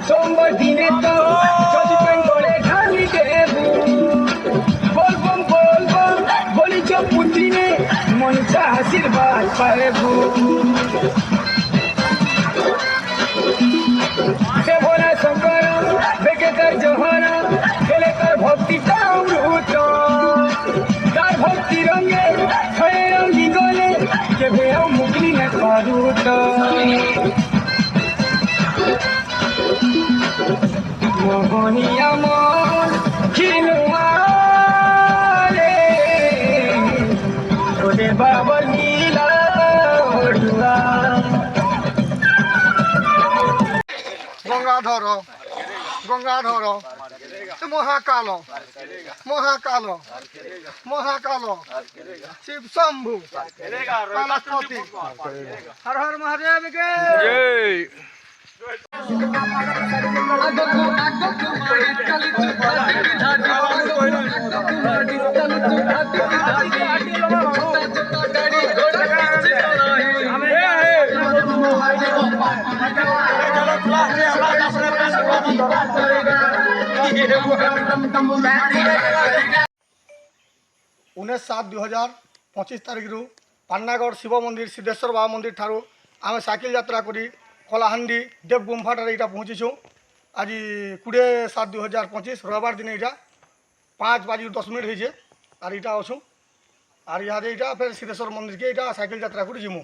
সোমবার দিনে তো যদি প্যান করে ঢালি দেবু বলবম বলবম বলি চপুদিনে মনটা আশীর্বাদ পাবু সে ভোলা শঙ্কর বেগে তার জহরা খেলে তার ভক্তিটা অমৃত তার ভক্তি রঙে হয়ে রঙি গলে কেবেও মুগলি না পারুত মোহনিয়া মন খিলুয়ারে ওরে বাবা নীলা ওড়ুয়া গঙ্গাধর গঙ্গাধর মহাকাল মহাকাল মহাকাল শিব শম্ভু কালপতি হর হর মহাদেব কে उन्नीस 7-2025 तारीख रु पान्नागढ़ शिव मंदिर सिद्धेश्वर बाबा मंदिर ठारू आम साइकिल यात्रा करी कलाहांडी देव गुम्फा ठारे यहाँ पहुँचीछूँ आज 20-7-2025 रविवार दिन यहाँ 5:10 होइछे और यहाँ अच्छू और यहाँ यहाँ फिर सिद्धेश्वर मंदिर के यहाँ साइकिल यात्रा करी जीमु।